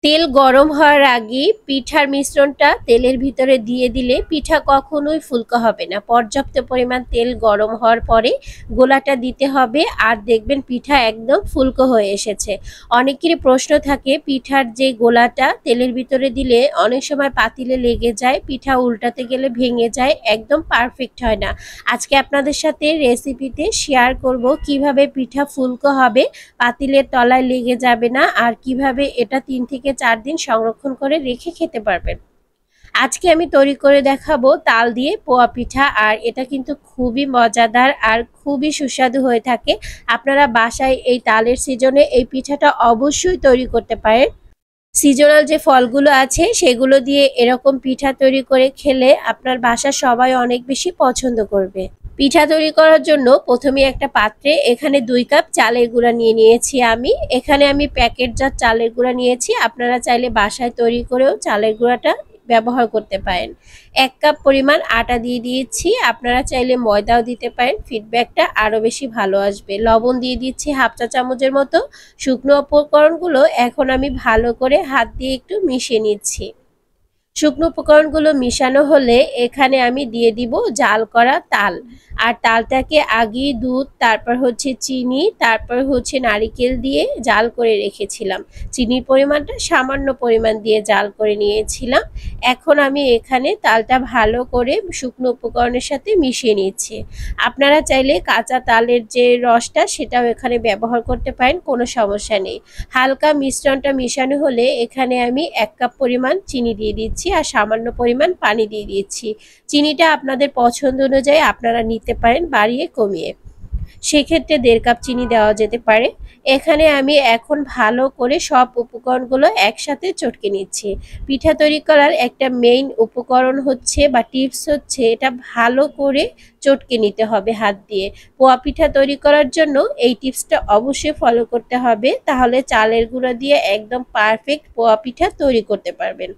তেল গরম হওয়ার আগে পিঠার মিশ্রণটা তেলের ভিতরে দিয়ে দিলে পিঠা কখনোই ফুলকো হবে না। পর্যাপ্ত পরিমাণ তেল গরম হওয়ার পরে গোলাটা দিতে হবে, আর দেখবেন পিঠা একদম ফুলকো হয়ে এসেছে। অনেকেরই প্রশ্ন থাকে পিঠার যে গোলাটা তেলের ভিতরে দিলে অনেক সময় পাতিলে লেগে যায়, পিঠা উল্টাতে গেলে ভেঙে যায়, একদম পারফেক্ট হয় না। আজকে আপনাদের সাথে রেসিপিতে শেয়ার করব কিভাবে পিঠা ফুলকো হবে, পাতিলের তলায় লেগে যাবে না, আর কিভাবে এটা 3 থেকে 4 দিন সংরক্ষণ করে রেখে খেতে পারবেন। আজকে আমি তৈরি করে দেখাবো তাল দিয়ে পোয়া পিঠা, আর এটা কিন্তু খুবই মজাদার আর খুবই সুস্বাদু হয়ে থাকে। আপনারা বাসায় এই তালের সিজনে এই পিঠাটা অবশ্যই তৈরি করতে পারেন। সিজনাল যে ফলগুলো আছে সেগুলো দিয়ে এরকম পিঠা তৈরি করে খেলে আপনার বাসার সবাই অনেক বেশি পছন্দ করবে। পিঠা তৈরি করার জন্য প্রথমে একটা পাত্রে এখানে 2 কাপ চালের গুঁড়া নিয়ে নিয়েছি। এখানে আমি প্যাকেটজাত চালের গুঁড়া নিয়েছি। আপনারা চাইলে বাসায় তৈরি করেও চালের গুঁড়াটা ব্যবহার করতে পারেন। 1 কাপ পরিমাণ আটা দিয়ে দিয়েছি। আপনারা চাইলে ময়দাও দিতে পারেন, ফিডব্যাকটা আরও বেশি ভালো আসবে। লবণ দিয়ে দিচ্ছি 1/2 চা চামচের মতো। শুকনো উপকরণগুলো এখন আমি ভালো করে হাত দিয়ে একটু মিশিয়ে নিচ্ছি। শুকনো উপকরণগুলো মিশানো হলে এখানে আমি দিয়ে দিব জাল করা তাল। আর তালটাকে আগে দুধ, তারপর হচ্ছে চিনি, তারপর হচ্ছে নারিকেল দিয়ে জাল করে রেখেছিলাম। চিনির পরিমাণটা সামান্য পরিমাণ দিয়ে জাল করে নিয়েছিলাম। এখন আমি এখানে তালটা ভালো করে শুকনো উপকরণের সাথে মিশিয়ে নিচ্ছি। আপনারা চাইলে কাঁচা তালের যে রসটা সেটাও এখানে ব্যবহার করতে পারেন, কোনো সমস্যা নেই। হালকা মিশ্রণটা মিশানো হলে এখানে আমি 1 কাপ পরিমাণ চিনি দিয়ে দিচ্ছি আর সামান্য পরিমাণ পানি দিয়ে দিচ্ছি। চিনিটা আপনাদের পছন্দ অনুযায়ী আপনারা নিতে পারেন বাড়িয়ে কমিয়ে। সেক্ষেত্রে 1.5 কাপ চিনি দেওয়া যেতে পারে। এখানে আমি এখন ভালো করে সব উপকরণগুলো একসাথে চটকে নিচ্ছি। পিঠা তৈরি করার একটা মেইন উপকরণ হচ্ছে বা টিপস হচ্ছে এটা ভালো করে চটকে নিতে হবে হাত দিয়ে। পোয়া পিঠা তৈরি করার জন্য এই টিপসটা অবশ্যই ফলো করতে হবে, তাহলে চালের গুঁড়া দিয়ে একদম পারফেক্ট পোয়া পিঠা তৈরি করতে পারবেন।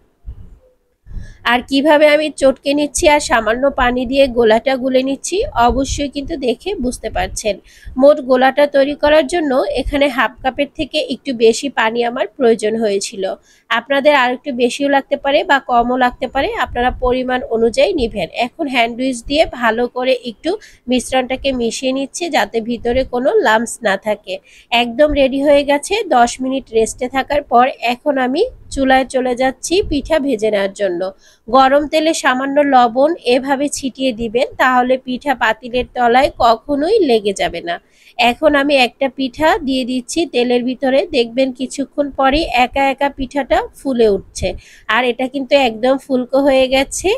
আর কিভাবে আমি চটকে নিচ্ছি আর সামান্য পানি দিয়ে গোলাটা গুলে নিচ্ছি অবশ্যই কিন্তু দেখে বুঝতে পারছেন। মোট গোলাটা তৈরি করার জন্য এখানে 1/2 কাপের থেকে একটু বেশি পানি আমার প্রয়োজন হয়েছিল। আপনাদের আর একটু বেশিও লাগতে পারে বা কমও লাগতে পারে, আপনারা পরিমাণ অনুযায়ী নেবেন। এখন হ্যান্ড উইচ দিয়ে ভালো করে একটু মিশ্রণটাকে মিশিয়ে নিচ্ছি যাতে ভিতরে কোনো লাম্পস না থাকে। একদম রেডি হয়ে গেছে। 10 মিনিট রেস্টে থাকার পর এখন আমি চুলায় চলে যাচ্ছি পিঠা ভেজে নেওয়ার জন্য। গরম তেলে সামান্য লবণ এভাবে ছিটিয়ে দিবেন, তাহলে পিঠা পাতিলের তলায় কখনোই লেগে যাবে না। এখন আমি একটা পিঠা দিয়ে দিচ্ছি তেলের ভিতরে, দেখবেন কিছুক্ষণ পরেই একা একা পিঠাটা ফুলে উঠছে। আর এটা কিন্তু একদম ফুলকো হয়ে গেছে।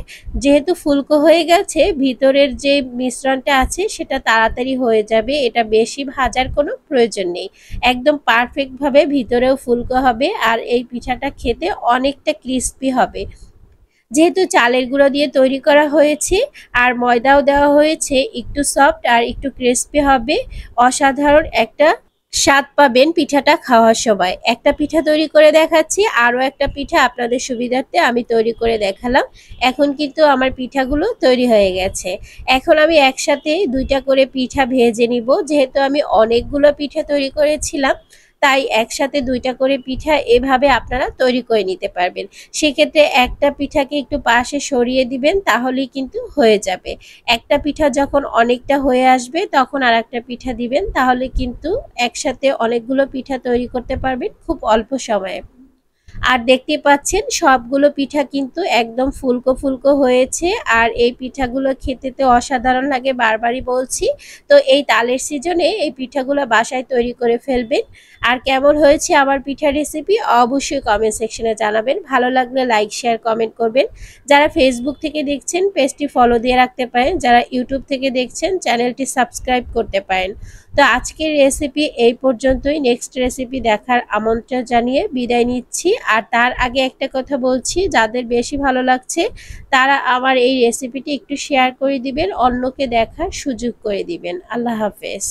যেহেতু ফুলকো হয়ে গেছে ভিতরের যে মিশ্রণটা আছে সেটা তাড়াতাড়ি হয়ে যাবে, এটা বেশি ভাজার কোনো প্রয়োজন নেই। একদম পারফেক্টভাবে ভিতরেও ফুলকো হবে আর এই পিঠাটা খেতে অনেকটা ক্রিস্পি হবে। যেহেতু চালের গুঁড়ো দিয়ে তৈরি করা হয়েছে আর ময়দাও দেওয়া হয়েছে, একটু সফট আর একটু ক্রিস্পি হবে। অসাধারণ একটা স্বাদ পাবেন পিঠাটা খাওয়ার সময়। একটা পিঠা তৈরি করে দেখাচ্ছি, আরও একটা পিঠা আপনাদের সুবিধার্থে আমি তৈরি করে দেখালাম। এখন কিন্তু আমার পিঠাগুলো তৈরি হয়ে গেছে। এখন আমি একসাথে 2টা করে পিঠা ভেজে নিব। যেহেতু আমি অনেকগুলো পিঠা তৈরি করেছিলাম তাই একসাথে 2টা করে পিঠা এভাবে আপনারা তৈরি করে নিতে পারবেন। সেক্ষেত্রে একটা পিঠাকে একটু পাশে সরিয়ে দিবেন, তাহলেই কিন্তু হয়ে যাবে। একটা পিঠা যখন অনেকটা হয়ে আসবে তখন আর একটা পিঠা দিবেন, তাহলে কিন্তু একসাথে অনেকগুলো পিঠা তৈরি করতে পারবেন খুব অল্প সময়ে। আর দেখতে পাচ্ছেন সবগুলো পিঠা কিন্তু একদম ফুলকো ফুলকো হয়েছে, আর এই পিঠাগুলো খেতে তো অসাধারণ লাগে, বারবারই বলছি। তো এই তালের সিজনে এই পিঠাগুলো বাসায় তৈরি করে ফেলবেন। আর কেমন হয়েছে আমার পিঠা রেসিপি অবশ্যই কমেন্ট সেকশনে জানাবেন। ভালো লাগলে লাইক শেয়ার কমেন্ট করবেন। যারা ফেসবুক থেকে দেখছেন পেজটি ফলো দিয়ে রাখতে পারেন, যারা ইউটিউব থেকে দেখছেন চ্যানেলটি সাবস্ক্রাইব করতে পারেন। তো আজকের রেসিপি এই পর্যন্তই। নেক্সট রেসিপি দেখার আমন্ত্রণ জানিয়ে বিদায় নিচ্ছি। আর তার আগে একটা কথা বলছি, যাদের বেশি ভালো লাগছে তারা আমার এই রেসিপিটি একটু শেয়ার করে দিবেন, অন্যকে দেখার সুযোগ করে দিবেন। আল্লাহ হাফেজ।